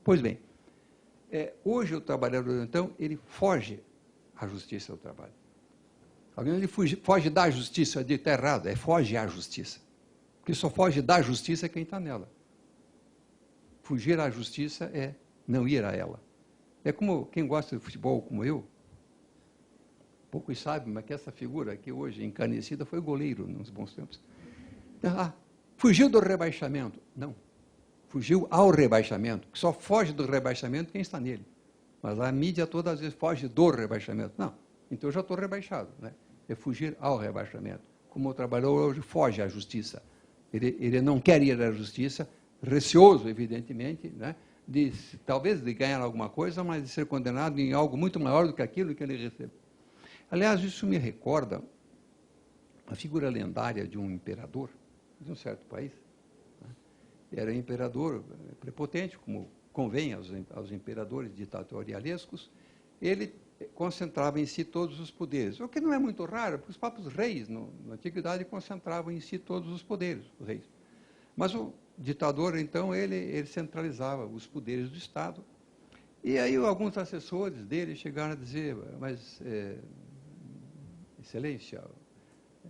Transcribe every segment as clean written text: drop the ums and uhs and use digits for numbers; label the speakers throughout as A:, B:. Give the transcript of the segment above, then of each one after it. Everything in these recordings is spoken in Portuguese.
A: Pois bem, hoje o trabalhador, então, ele foge à justiça do trabalho. Ele foge da justiça, eu digo, está errado, foge à justiça. Porque só foge da justiça quem está nela. Fugir à justiça é não ir a ela. É como quem gosta de futebol, como eu, poucos sabem, mas que essa figura aqui hoje, encanecida, foi goleiro nos bons tempos. Fugiu do rebaixamento. Não. Fugiu ao rebaixamento. Só foge do rebaixamento quem está nele. Mas a mídia toda às vezes foge do rebaixamento. Não. Então eu já estou rebaixado. Né? É fugir ao rebaixamento. Como o trabalhador hoje foge à justiça. Ele não quer ir à justiça, receoso, evidentemente, né? Talvez de ganhar alguma coisa, mas de ser condenado em algo muito maior do que aquilo que ele recebeu. Aliás, isso me recorda a figura lendária de um imperador de um certo país. Né? Era um imperador prepotente, como convém aos imperadores ditatorialescos. Ele concentrava em si todos os poderes, o que não é muito raro, porque os próprios reis, na antiguidade, concentravam em si todos os poderes, os reis. Mas o ditador, então, ele centralizava os poderes do Estado. E aí alguns assessores dele chegaram a dizer, mas, Excelência,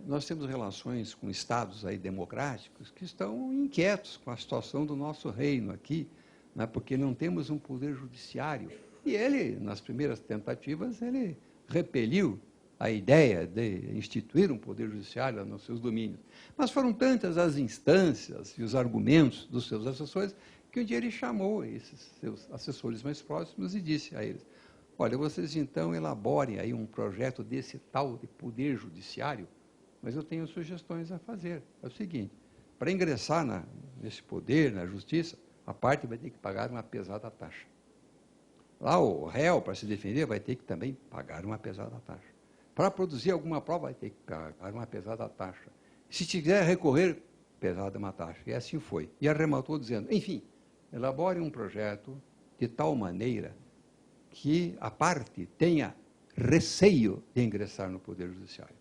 A: nós temos relações com estados aí democráticos que estão inquietos com a situação do nosso reino aqui, né, porque não temos um poder judiciário. E ele, nas primeiras tentativas, ele repeliu a ideia de instituir um poder judiciário nos seus domínios. Mas foram tantas as instâncias e os argumentos dos seus assessores que um dia ele chamou esses seus assessores mais próximos e disse a eles, olha, vocês então elaborem aí um projeto desse tal de poder judiciário, mas eu tenho sugestões a fazer. É o seguinte, para ingressar nesse poder, na justiça, a parte vai ter que pagar uma pesada taxa. Lá o réu, para se defender, vai ter que também pagar uma pesada taxa. Para produzir alguma prova, vai ter que pagar uma pesada taxa. Se quiser recorrer, pesada uma taxa. E assim foi. E arrematou dizendo, enfim, elabore um projeto de tal maneira que a parte tenha receio de ingressar no Poder Judiciário.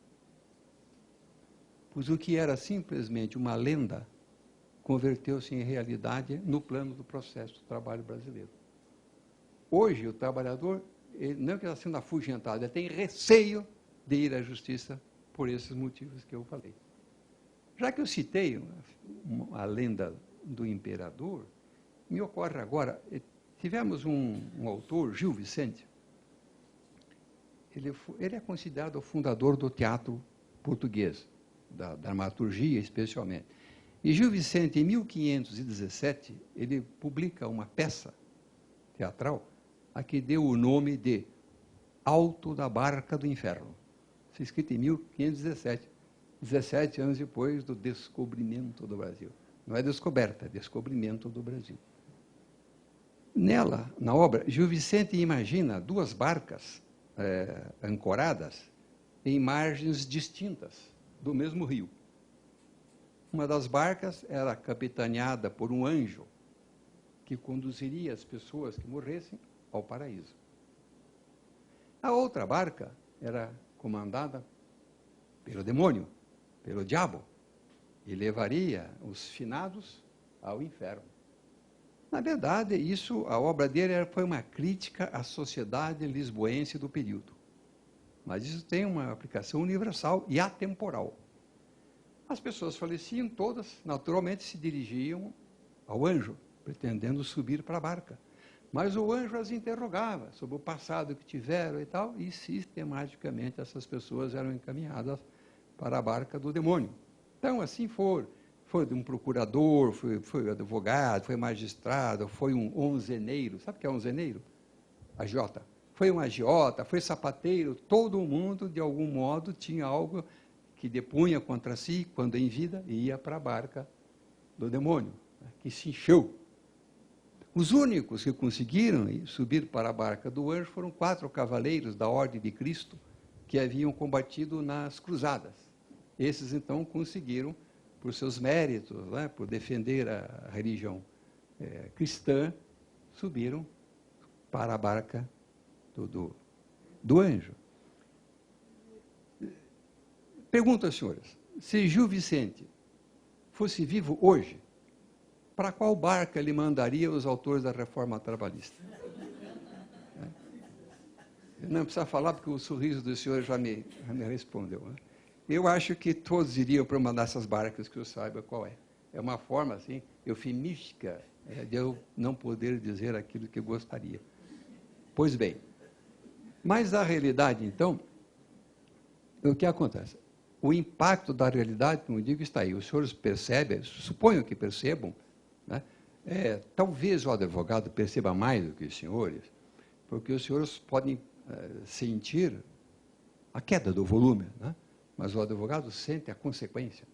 A: Pois o que era simplesmente uma lenda converteu-se em realidade no plano do processo do trabalho brasileiro. Hoje, o trabalhador, ele não é que está sendo afugentado, ele tem receio de ir à justiça por esses motivos que eu falei. Já que eu citei a lenda do imperador, me ocorre agora, tivemos um autor, Gil Vicente, ele é considerado o fundador do teatro português, da dramaturgia especialmente. E Gil Vicente, em 1517, ele publica uma peça teatral a que deu o nome de Alto da Barca do Inferno. Isso é escrito em 1517, 17 anos depois do descobrimento do Brasil. Não é descoberta, é descobrimento do Brasil. Nela, na obra, Gil Vicente imagina duas barcas ancoradas em margens distintas do mesmo rio. Uma das barcas era capitaneada por um anjo que conduziria as pessoas que morressem ao paraíso. A outra barca era comandada pelo demônio, pelo diabo, e levaria os finados ao inferno. Na verdade, a obra dele foi uma crítica à sociedade lisboense do período. Mas isso tem uma aplicação universal e atemporal. As pessoas faleciam, todas, naturalmente, se dirigiam ao anjo, pretendendo subir para a barca. Mas o anjo as interrogava sobre o passado que tiveram e tal, e sistematicamente essas pessoas eram encaminhadas para a barca do demônio. Então, assim foi de um procurador, foi advogado, foi magistrado, foi um onzeneiro. Sabe o que é onzeneiro? Agiota. Foi um agiota, foi sapateiro, todo mundo, de algum modo, tinha algo que depunha contra si, quando em vida, e ia para a barca do demônio, que se encheu. Os únicos que conseguiram subir para a barca do anjo foram 4 cavaleiros da Ordem de Cristo que haviam combatido nas cruzadas. Esses, então, conseguiram, por seus méritos, né, por defender a religião cristã, subiram para a barca do anjo. Pergunto às senhoras, se Gil Vicente fosse vivo hoje, para qual barca ele mandaria os autores da reforma trabalhista? Não precisa falar, porque o sorriso do senhor já me respondeu. Né? Eu acho que todos iriam para uma dessas barcas, que eu saiba qual é. É uma forma, assim, eufemística, de eu não poder dizer aquilo que eu gostaria. Pois bem, mas a realidade, então, o que acontece? O impacto da realidade, como eu digo, está aí. Os senhores percebem, suponho que percebam, né? Talvez o advogado perceba mais do que os senhores, porque os senhores podem sentir a queda do volume, né? Mas o advogado sente a consequência.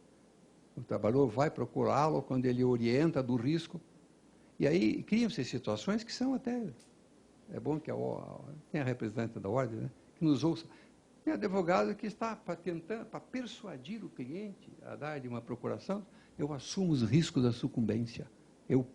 A: O trabalhador vai procurá-lo quando ele orienta do risco, e aí criam-se situações que são até... É bom que tenha a representante da ordem, né, que nos ouça. Tem advogado que está tentando, para persuadir o cliente a dar de uma procuração, eu assumo os riscos da sucumbência. Eu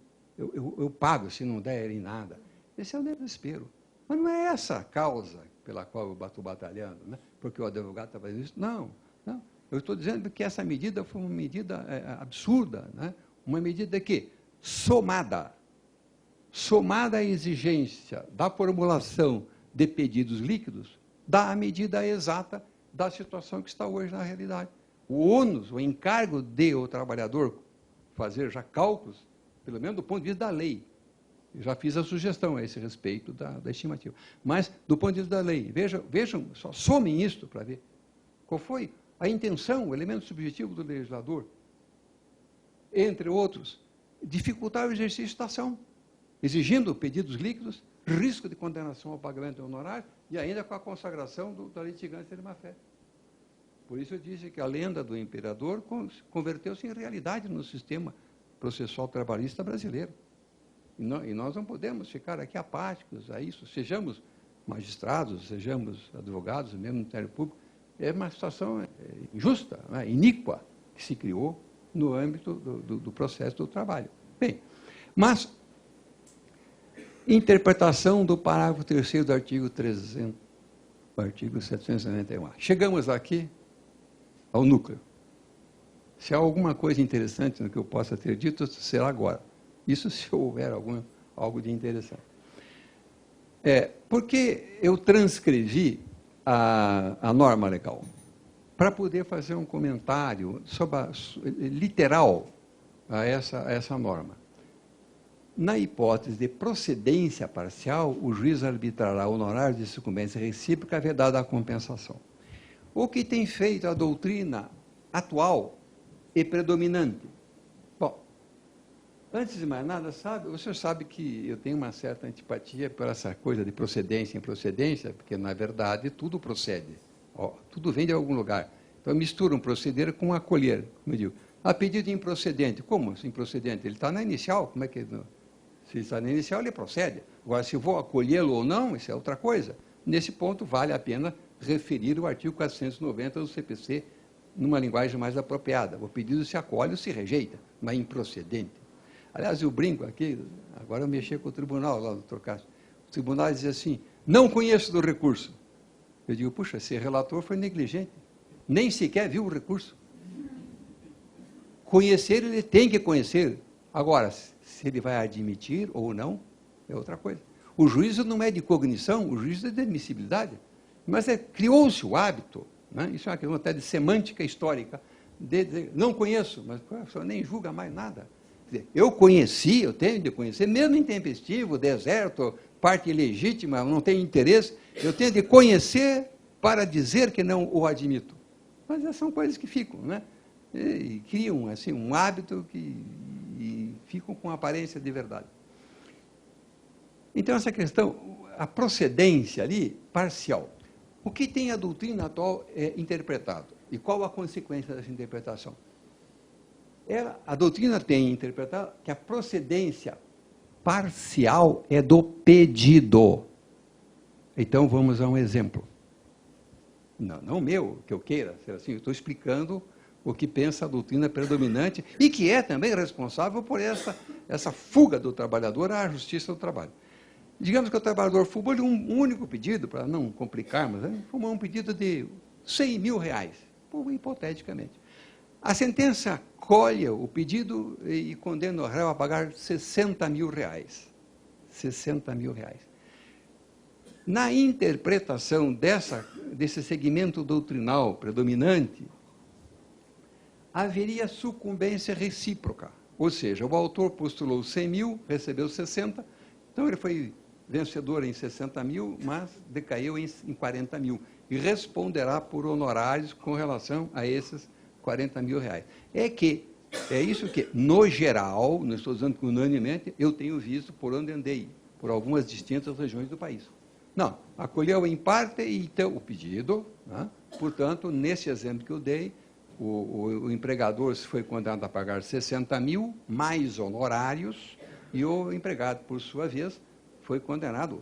A: pago se não der em nada. Esse é o desespero. Mas não é essa a causa pela qual eu estou batalhando, né? Porque o advogado está fazendo isso. Não, não. Eu estou dizendo que essa medida foi uma medida absurda, né? Uma medida que, somada à exigência da formulação de pedidos líquidos, dá a medida exata da situação que está hoje na realidade. O ônus, o encargo de o trabalhador fazer já cálculos, pelo menos do ponto de vista da lei. Eu já fiz a sugestão a esse respeito da estimativa. Mas, do ponto de vista da lei, vejam só, somem isto para ver qual foi a intenção, o elemento subjetivo do legislador, entre outros, dificultar o exercício da ação, exigindo pedidos líquidos, risco de condenação ao pagamento de honorário e ainda com a consagração da litigância de má-fé. Por isso eu disse que a lenda do imperador converteu-se em realidade no sistema processual trabalhista brasileiro. E nós não podemos ficar aqui apáticos a isso, sejamos magistrados, sejamos advogados, mesmo no Ministério Público. É uma situação injusta, né, iníqua, que se criou no âmbito do processo do trabalho. Bem, mas interpretação do parágrafo 3º do artigo 791. Chegamos aqui ao núcleo. Se há alguma coisa interessante no que eu possa ter dito, será agora. Isso se houver algo de interessante. Porque eu transcrevi a norma legal para poder fazer um comentário literal a essa norma. Na hipótese de procedência parcial, o juiz arbitrará honorários de sucumbência recíproca vedada a compensação. O que tem feito a doutrina atual e predominante? Bom, antes de mais nada, o senhor sabe que eu tenho uma certa antipatia por essa coisa de procedência em procedência, porque, na verdade, tudo procede. Tudo vem de algum lugar. Então, eu misturo um proceder com um acolher, como eu digo. A pedido de improcedente. Como assim improcedente? Ele está na inicial. Como é que... Se está na inicial, ele procede. Agora, se vou acolhê-lo ou não, isso é outra coisa. Nesse ponto, vale a pena referir o artigo 490 do CPC numa linguagem mais apropriada. O pedido se acolhe ou se rejeita, mas improcedente. Aliás, eu brinco aqui, agora eu mexi com o tribunal lá, doutor Castro. O tribunal diz assim, não conheço do recurso. Eu digo, puxa, esse relator foi negligente, nem sequer viu o recurso. Conhecer, ele tem que conhecer. Agora, se ele vai admitir ou não, é outra coisa. O juízo não é de cognição, o juízo é de admissibilidade. Mas criou-se o hábito, né? Isso é uma questão até de semântica histórica, de dizer, não conheço, mas o senhor nem julga mais nada. Quer dizer, eu conheci, eu tenho de conhecer, mesmo intempestivo, deserto, parte ilegítima, não tenho interesse, eu tenho de conhecer para dizer que não o admito. Mas essas são coisas que ficam, né? E criam assim, um hábito e ficam com aparência de verdade. Então, essa questão, a procedência ali, parcial. O que tem a doutrina atual interpretado? E qual a consequência dessa interpretação? A doutrina tem interpretado que a procedência parcial é do pedido. Então, vamos a um exemplo. Não meu, que eu queira ser assim, eu estou explicando o que pensa a doutrina predominante e que é também responsável por essa fuga do trabalhador à justiça do trabalho. Digamos que o trabalhador formou um único pedido, para não complicarmos, né? Formou um pedido de R$100 mil, hipoteticamente. A sentença colhe o pedido e condena o réu a pagar R$60 mil. R$60 mil. Na interpretação desse segmento doutrinal predominante, haveria sucumbência recíproca. Ou seja, o autor postulou 100 mil, recebeu 60, então ele foi vencedor em 60 mil, mas decaiu em 40 mil. E responderá por honorários com relação a esses 40 mil reais. É isso que, no geral, não estou dizendo que unanimemente, eu tenho visto por onde andei, por algumas distintas regiões do país. Não, acolheu em parte então, o pedido, né? Portanto, nesse exemplo que eu dei, o empregador foi condenado a pagar 60 mil, mais honorários, e o empregado, por sua vez,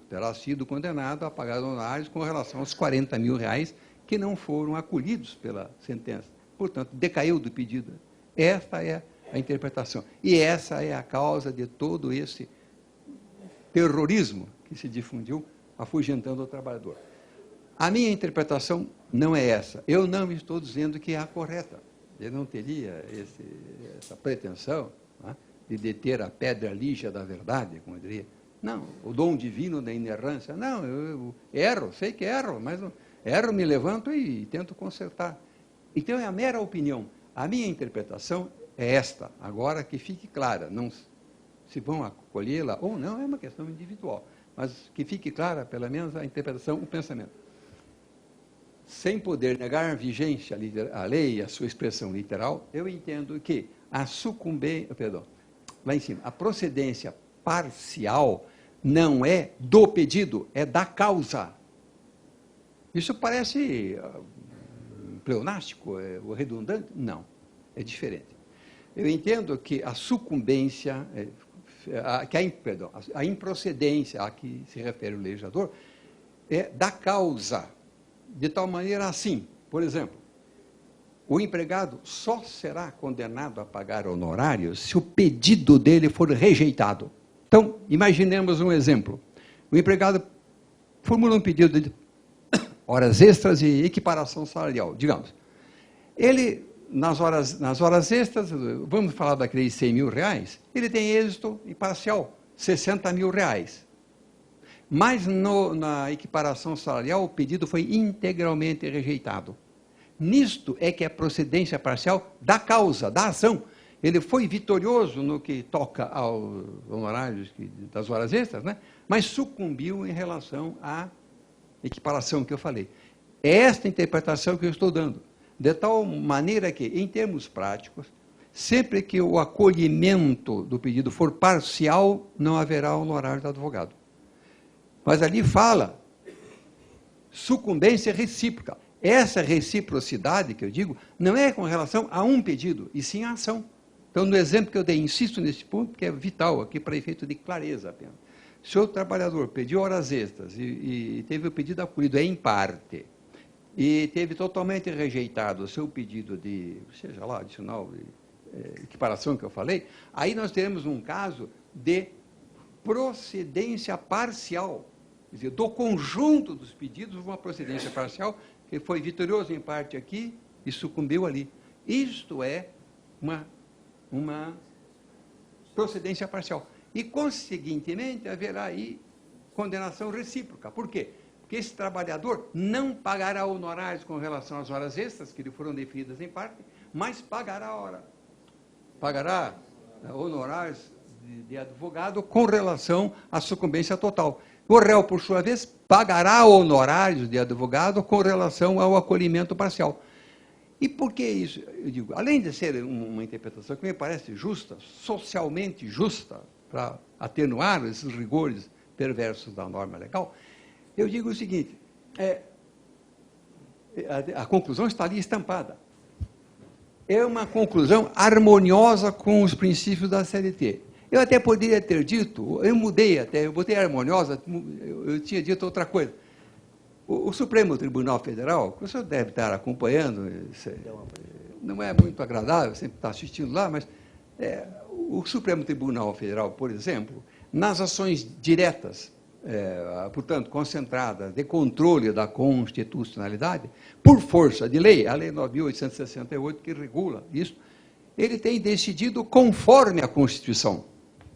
A: terá sido condenado a pagar honorários com relação aos 40 mil reais que não foram acolhidos pela sentença. Portanto, decaiu do pedido. Esta é a interpretação. E essa é a causa de todo esse terrorismo que se difundiu, afugentando o trabalhador. A minha interpretação não é essa. Eu não estou dizendo que é a correta. Eu não teria essa pretensão, né, de deter a pedra lija da verdade, como eu diria. Não, o dom divino da inerrância. Não, eu erro, sei que erro, mas erro, me levanto e tento consertar. Então, é a mera opinião. A minha interpretação é esta. Agora, que fique clara, não se vão acolhê-la ou não, é uma questão individual. Mas que fique clara, pelo menos, a interpretação, o pensamento. Sem poder negar a vigência à lei e a sua expressão literal, eu entendo que a lá em cima, a procedência parcial não é do pedido, é da causa. Isso parece pleonástico, redundante? Não, é diferente. Eu entendo que a sucumbência, a improcedência a que se refere o legislador, é da causa, de tal maneira assim, por exemplo, o empregado só será condenado a pagar honorários se o pedido dele for rejeitado. Então, imaginemos um exemplo. O empregado formula um pedido de horas extras e equiparação salarial, digamos. Ele, nas horas extras, vamos falar daqueles 100 mil reais, ele tem êxito em parcial, 60 mil reais. Mas na equiparação salarial, o pedido foi integralmente rejeitado. Nisto é que é procedência parcial da causa, da ação. Ele foi vitorioso no que toca aos honorários das horas extras, né? Mas sucumbiu em relação à equiparação que eu falei. É esta interpretação que eu estou dando. De tal maneira que, em termos práticos, sempre que o acolhimento do pedido for parcial, não haverá honorário do advogado. Mas ali fala sucumbência recíproca. Essa reciprocidade que eu digo não é com relação a um pedido, e sim a ação. Então, no exemplo que eu dei, insisto nesse ponto, que é vital aqui para efeito de clareza apenas. Se o trabalhador pediu horas extras e teve o pedido acolhido em parte, e teve totalmente rejeitado o seu pedido de, seja lá, adicional, equiparação que eu falei, aí nós teremos um caso de procedência parcial, quer dizer, do conjunto dos pedidos, uma procedência parcial, que foi vitorioso em parte aqui e sucumbiu ali. Isto é uma procedência parcial. E, conseguintemente, haverá aí condenação recíproca. Por quê? Porque esse trabalhador não pagará honorários com relação às horas extras, que lhe foram definidas em parte, mas pagará honorários de advogado com relação à sucumbência total. O réu, por sua vez, pagará honorários de advogado com relação ao acolhimento parcial. E por que isso? Eu digo, além de ser uma interpretação que me parece justa, socialmente justa, para atenuar esses rigores perversos da norma legal, eu digo o seguinte, a conclusão está ali estampada. É uma conclusão harmoniosa com os princípios da CLT. Eu até poderia ter dito, eu mudei até, eu botei harmoniosa, eu tinha dito outra coisa. O Supremo Tribunal Federal, que o senhor deve estar acompanhando, não é muito agradável sempre estar assistindo lá, mas o Supremo Tribunal Federal, por exemplo, nas ações diretas portanto, concentrada de controle da constitucionalidade, por força de lei, a Lei 9.868, que regula isso, ele tem decidido conforme a Constituição,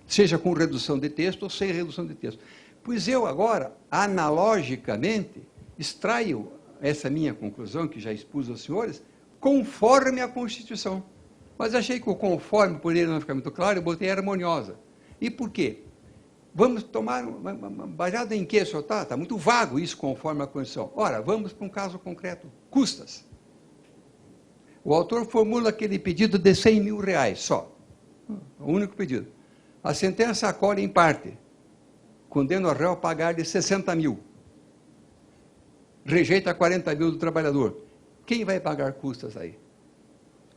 A: seja com redução de texto ou sem redução de texto. Pois eu agora, analogicamente, extraio essa minha conclusão, que já expus aos senhores, conforme a Constituição. Mas achei que o conforme, por ele não ficar muito claro, eu botei harmoniosa. E por quê? Vamos tomar, baseado em que, senhor? Está muito vago isso, conforme a Constituição. Ora, vamos para um caso concreto, custas. O autor formula aquele pedido de R$100 mil só, o único pedido. A sentença acolhe em parte, condena o réu a pagar de 60 mil, rejeita 40 mil do trabalhador. Quem vai pagar custas aí?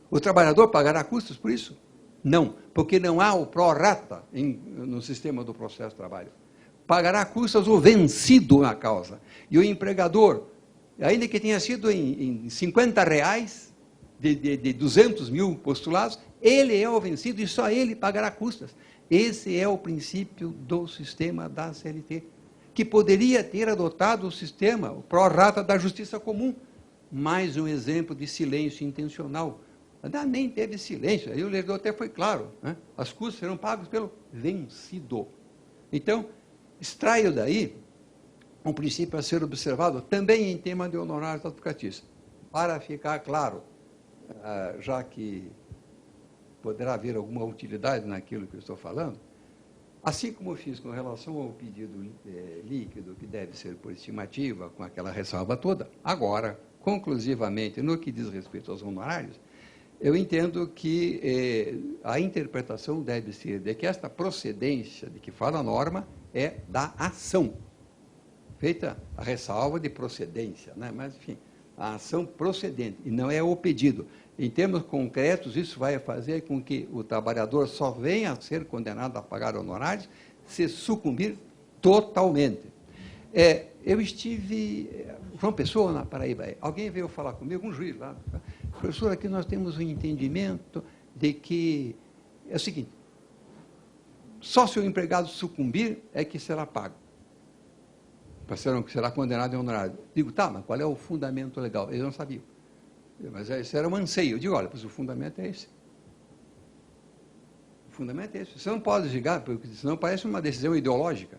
A: O trabalhador pagará custos por isso? Não, porque não há o pró-rata no sistema do processo de trabalho. Pagará custas o vencido na causa. E o empregador, ainda que tenha sido em R$50, de 200 mil postulados, ele é o vencido e só ele pagará custas. Esse é o princípio do sistema da CLT, que poderia ter adotado o sistema, o pró-rata da justiça comum. Mais um exemplo de silêncio intencional. Nem teve silêncio, aí o legislador até foi claro, né? As custas serão pagas pelo vencido. Então, extraio daí um princípio a ser observado também em tema de honorários advocatícios. Para ficar claro, já que poderá haver alguma utilidade naquilo que eu estou falando, assim como eu fiz com relação ao pedido líquido, que deve ser por estimativa, com aquela ressalva toda, agora, conclusivamente, no que diz respeito aos honorários, eu entendo que a interpretação deve ser de que esta procedência de que fala a norma é da ação, feita a ressalva de procedência, né? Mas, enfim, a ação procedente, e não é o pedido. Em termos concretos, isso vai fazer com que o trabalhador só venha a ser condenado a pagar honorários se sucumbir totalmente. Eu estive, João Pessoa, na Paraíba, alguém veio falar comigo, um juiz lá, professor, aqui nós temos um entendimento de que é o seguinte, só se o empregado sucumbir é que será pago, será condenado em honorário. Digo, tá, mas qual é o fundamento legal? Eles não sabiam. Mas esse era um anseio. Eu digo, olha, pois o fundamento é esse. O fundamento é esse. Você não pode ligar, porque senão parece uma decisão ideológica.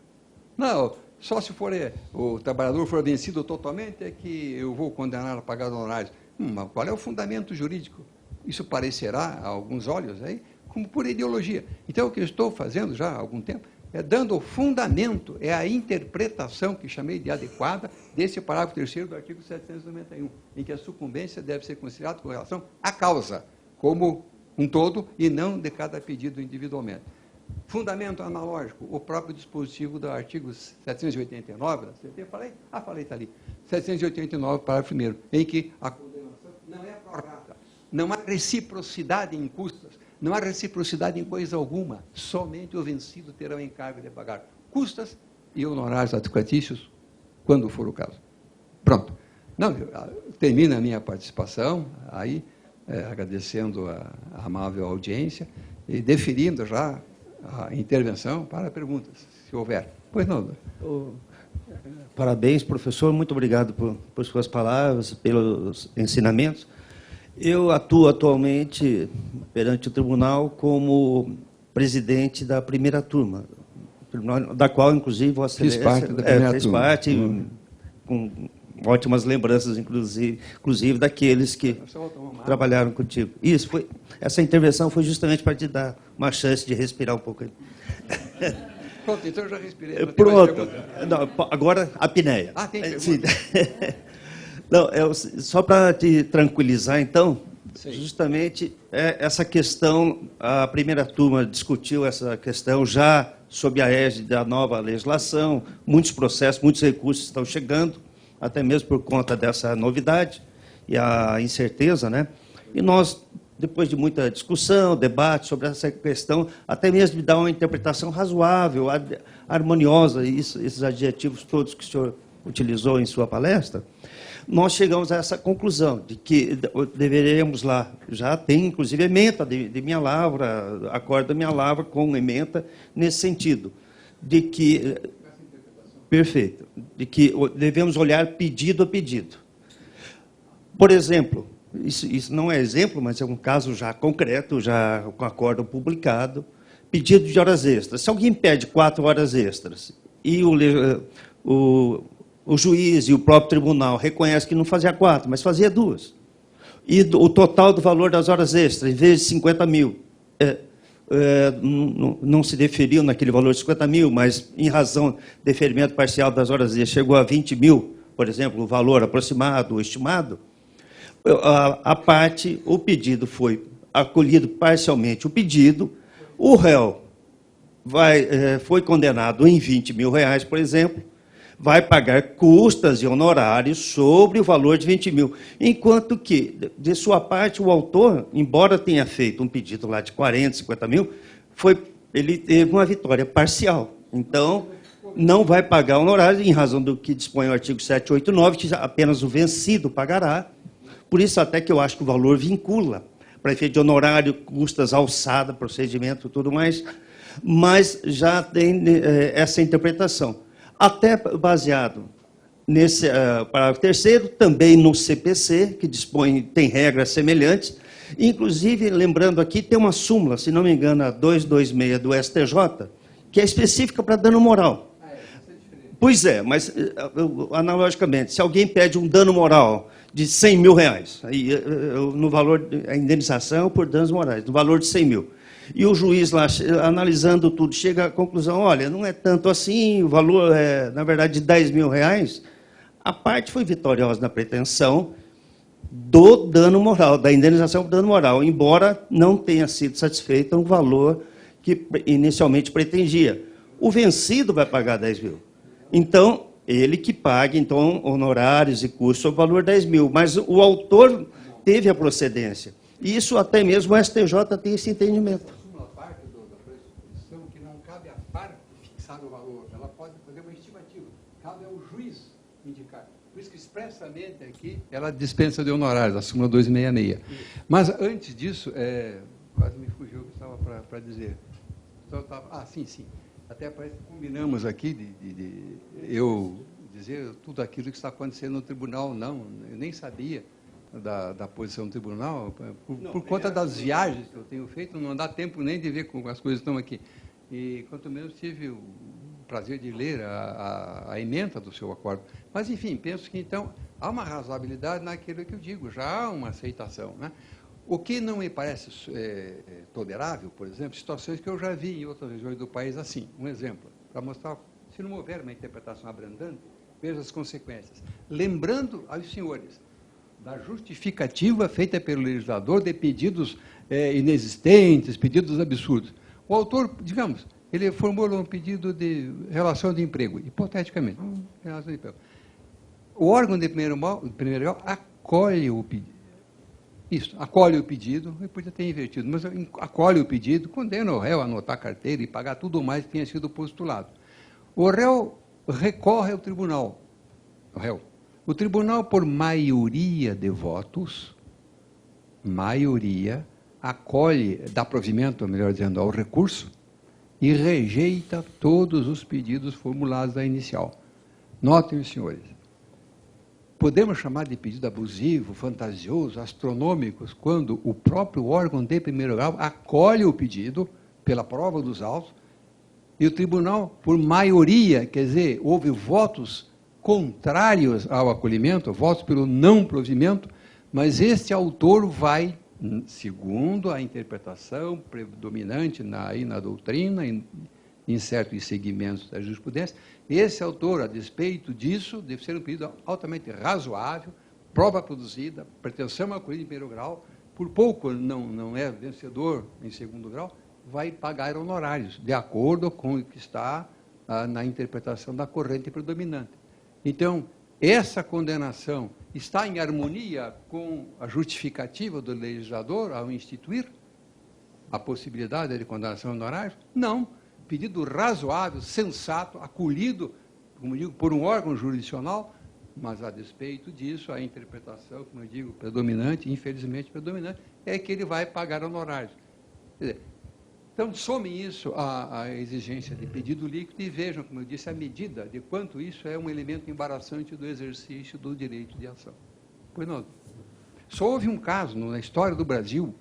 A: Não, só se for o trabalhador for vencido totalmente é que eu vou condenar a pagar honorários. Mas qual é o fundamento jurídico? Isso parecerá, a alguns olhos, aí, como pura ideologia. Então, o que eu estou fazendo já há algum tempo é dando o fundamento, é a interpretação que chamei de adequada desse parágrafo 3º do artigo 791, em que a sucumbência deve ser considerada com relação à causa, como um todo, e não de cada pedido individualmente. Fundamento analógico, o próprio dispositivo do artigo 789, da CLT, falei, está ali, 789, parágrafo 1º, em que a condenação não é pró-rata, não há reciprocidade em custas, não há reciprocidade em coisa alguma, somente o vencido terá o encargo de pagar custas e honorários advocatícios, quando for o caso. Pronto. Não, termina a minha participação, aí, agradecendo a amável audiência e deferindo já a intervenção para perguntas, se houver. Pois não.
B: Parabéns, professor, muito obrigado por suas palavras, pelos ensinamentos. Eu atuo atualmente perante o tribunal como presidente da primeira turma, da qual, inclusive, Vossa Excelência
A: fiz parte da primeira
B: fez
A: turma.
B: parte, com ótimas lembranças, inclusive daqueles que trabalharam contigo. Isso foi, essa intervenção foi justamente para te dar uma chance de respirar um pouco.
A: Pronto, então eu já respirei.
B: Pronto. Não, agora a apneia.
A: Tem pergunta.
B: Sim. Não, só para te tranquilizar, então,
A: Sim.
B: Justamente essa questão, a primeira turma discutiu essa questão já sob a égide da nova legislação, muitos processos, muitos recursos estão chegando, até mesmo por conta dessa novidade e a incerteza, né? E nós, depois de muita discussão, debate sobre essa questão, até mesmo de dar uma interpretação razoável, harmoniosa, esses adjetivos todos que o senhor utilizou em sua palestra, nós chegamos a essa conclusão de que deveríamos lá, já tem inclusive ementa de minha lavra, acordo da minha lavra com ementa nesse sentido, de que Perfeito. De que devemos olhar pedido a pedido. Por exemplo, isso não é exemplo, mas é um caso já concreto, já com acórdão publicado, pedido de horas extras. Se alguém pede 4 horas extras e o juiz e o próprio tribunal reconhecem que não fazia 4, mas fazia 2, e o total do valor das horas extras, em vez de 50 mil, não se deferiu naquele valor de 50 mil, mas em razão de deferimento parcial das horas extras, chegou a 20 mil, por exemplo, o valor aproximado ou estimado, o pedido foi acolhido parcialmente, o réu foi condenado em 20 mil reais, por exemplo, vai pagar custas e honorários sobre o valor de 20 mil. Enquanto que, de sua parte, o autor, embora tenha feito um pedido lá de 40, 50 mil, ele teve uma vitória parcial. Então, não vai pagar honorários, em razão do que dispõe o artigo 789, que apenas o vencido pagará. Por isso, até que eu acho que o valor vincula, para efeito de honorário, custas, alçada, procedimento e tudo mais, mas já tem essa interpretação. Até baseado nesse parágrafo 3º, também no CPC, que tem regras semelhantes, inclusive, lembrando aqui, tem uma súmula, se não me engano, a 226 do STJ, que é específica para dano moral. Pois é, mas, analogicamente, se alguém pede um dano moral de 100 mil reais, no valor, a indenização por danos morais, no valor de 100 mil, e o juiz lá, analisando tudo, chega à conclusão, olha, não é tanto assim, o valor é, na verdade, de 10 mil reais, a parte foi vitoriosa na pretensão do dano moral, da indenização por dano moral, embora não tenha sido satisfeito o valor que inicialmente pretendia. O vencido vai pagar 10 mil. Então, ele que pague, então, honorários e custos sobre o valor de 10 mil, mas o autor teve a procedência. E isso até mesmo o STJ tem esse entendimento.
A: Uma parte da pressuposição que não cabe à parte fixar o valor, ela pode fazer uma estimativa, cabe ao juiz indicar. Por isso que expressamente aqui ela dispensa de honorários, a súmula 266. Mas antes disso, quase me fugiu o que estava para dizer. Então, sim. Até parece que combinamos aqui de eu dizer tudo aquilo que está acontecendo no tribunal. Não, eu nem sabia da posição do tribunal, por conta das viagens que eu tenho feito, não dá tempo nem de ver como as coisas estão aqui. E, quanto menos, tive o prazer de ler a ementa do seu acordo. Mas, enfim, penso que, então, há uma razoabilidade naquilo que eu digo, já há uma aceitação, né? O que não me parece tolerável, por exemplo, situações que eu já vi em outras regiões do país assim. Um exemplo, para mostrar, se não houver uma interpretação abrandante, veja as consequências. Lembrando aos senhores da justificativa feita pelo legislador de pedidos inexistentes, pedidos absurdos. O autor, digamos, ele formulou um pedido de relação de emprego, hipoteticamente. Relação de emprego. O órgão de primeiro grau acolhe o pedido. Isso, acolhe o pedido, eu podia ter invertido, mas acolhe o pedido, condena o réu a anotar a carteira e pagar tudo mais que tenha sido postulado. O réu recorre ao tribunal. O tribunal, por maioria de votos, acolhe, dá provimento, melhor dizendo, ao recurso e rejeita todos os pedidos formulados da inicial. Notem, senhores, podemos chamar de pedido abusivo, fantasioso, astronômico, quando o próprio órgão de primeiro grau acolhe o pedido pela prova dos autos e o tribunal, por maioria, quer dizer, houve votos contrários ao acolhimento, votos pelo não provimento, mas este autor vai, segundo a interpretação predominante na doutrina, em certos segmentos da jurisprudência, esse autor, a despeito disso, deve ser um pedido altamente razoável, prova produzida, pretensão acolhida em primeiro grau, por pouco não é vencedor em segundo grau, vai pagar honorários, de acordo com o que está na interpretação da corrente predominante. Então, essa condenação está em harmonia com a justificativa do legislador ao instituir a possibilidade de condenação de honorários? Não. Pedido razoável, sensato, acolhido, como digo, por um órgão jurisdicional, mas a despeito disso, a interpretação, como eu digo, predominante, infelizmente predominante, é que ele vai pagar honorários. Quer dizer, Então, somem isso à exigência de pedido líquido e vejam, como eu disse, a medida de quanto isso é um elemento embaraçante do exercício do direito de ação. Pois não. Só houve um caso na história do Brasil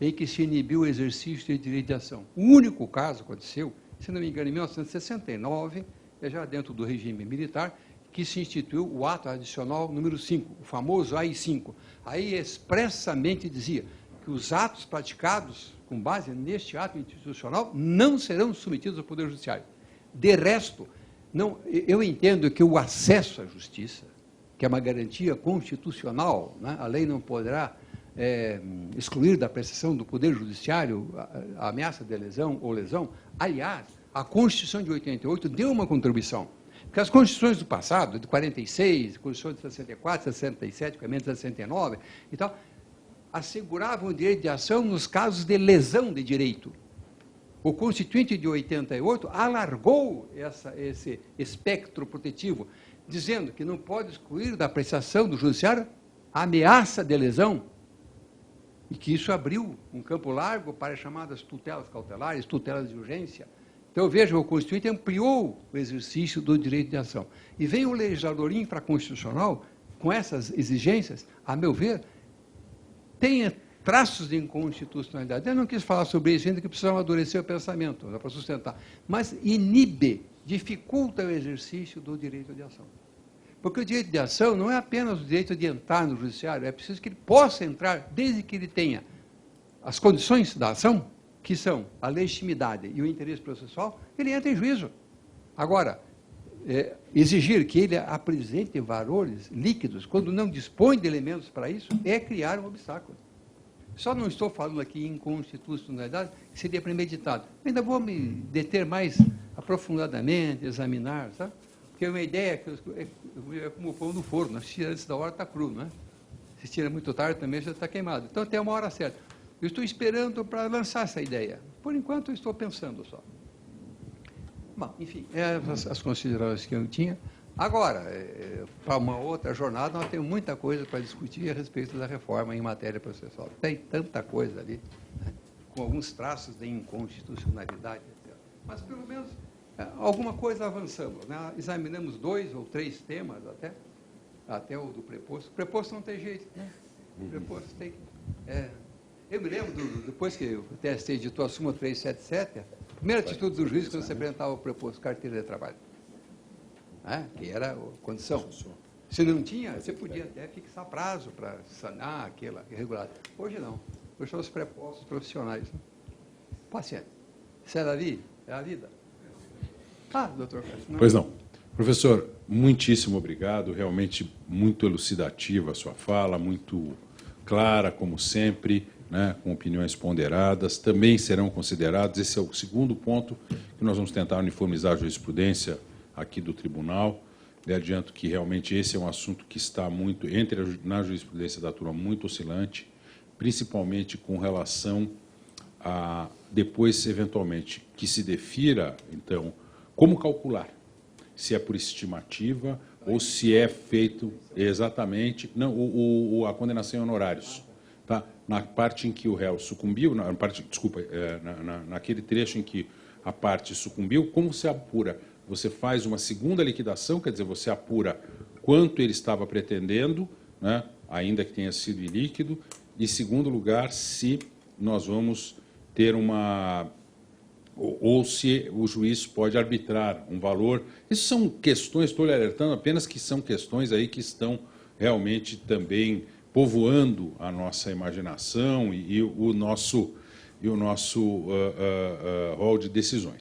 A: em que se inibiu o exercício do direito de ação. O único caso aconteceu, se não me engano, em 1969, já dentro do regime militar, que se instituiu o ato adicional número 5, o famoso AI-5. Aí expressamente dizia que os atos praticados com base neste ato institucional não serão submetidos ao Poder Judiciário. De resto, não, eu entendo que o acesso à justiça, que é uma garantia constitucional, né, a lei não poderá excluir da apreciação do Poder Judiciário a ameaça de lesão ou lesão. Aliás, a Constituição de 88 deu uma contribuição. Porque as constituições do passado, de 46, Constituição de 64, 67, Emenda de 69 e tal, asseguravam o direito de ação nos casos de lesão de direito. O Constituinte de 88 alargou esse espectro protetivo, dizendo que não pode excluir da apreciação do judiciário a ameaça de lesão, e que isso abriu um campo largo para as chamadas tutelas cautelares, tutelas de urgência. Então, veja, o Constituinte ampliou o exercício do direito de ação. E vem o legislador infraconstitucional, com essas exigências, a meu ver, tem traços de inconstitucionalidade. Eu não quis falar sobre isso ainda, que precisa amadurecer o pensamento, dá para sustentar. Mas inibe, dificulta o exercício do direito de ação. Porque o direito de ação não é apenas o direito de entrar no judiciário, é preciso que ele possa entrar desde que ele tenha as condições da ação, que são a legitimidade e o interesse processual, ele entra em juízo. Agora, exigir que ele apresente valores líquidos, quando não dispõe de elementos para isso, é criar um obstáculo. Só não estou falando aqui em inconstitucionalidade, que seria premeditado. Ainda vou me deter mais aprofundadamente, examinar, sabe? Porque uma ideia que é como o pão do forno, se tira antes da hora está cru, não é? Se tira muito tarde também já está queimado. Então tem uma hora certa. Eu estou esperando para lançar essa ideia. Por enquanto, eu estou pensando só. Bom, enfim, as considerações que eu tinha. Agora, para uma outra jornada, nós temos muita coisa para discutir a respeito da reforma em matéria processual. Tem tanta coisa ali, né, com alguns traços de inconstitucionalidade, etc. Mas, pelo menos, alguma coisa avançamos. Né? Examinamos 2 ou 3 temas até o do preposto. O preposto não tem jeito, né? O preposto tem que... Eu me lembro, depois que o TST editou a súmula 377, a primeira atitude do juiz quando se apresentava o preposto, carteira de trabalho, que era a condição. Se não tinha, você podia até fixar prazo para sanar aquela irregularidade. Hoje não. Hoje são os prepostos profissionais. Né? Paciente. Isso é a vida. Doutor Cássio.
C: Pois não. Professor, muitíssimo obrigado. Realmente muito elucidativa a sua fala, muito clara, como sempre, né, com opiniões ponderadas, também serão considerados. Esse é o segundo ponto que nós vamos tentar uniformizar a jurisprudência aqui do tribunal. Eu adianto que realmente esse é um assunto que está muito, na jurisprudência da turma, muito oscilante, principalmente com relação a, depois, eventualmente, que se defira, então, como calcular, se é por estimativa ou se é feito exatamente, não, a condenação em honorários. Tá? Na parte em que o réu sucumbiu, naquele trecho em que a parte sucumbiu, como se apura? Você faz uma segunda liquidação, quer dizer, você apura quanto ele estava pretendendo, né, ainda que tenha sido ilíquido, e, em segundo lugar, se nós vamos ter ou se o juiz pode arbitrar um valor. Isso são questões, estou lhe alertando apenas que são questões aí que estão realmente também povoando a nossa imaginação e o nosso rol de decisões.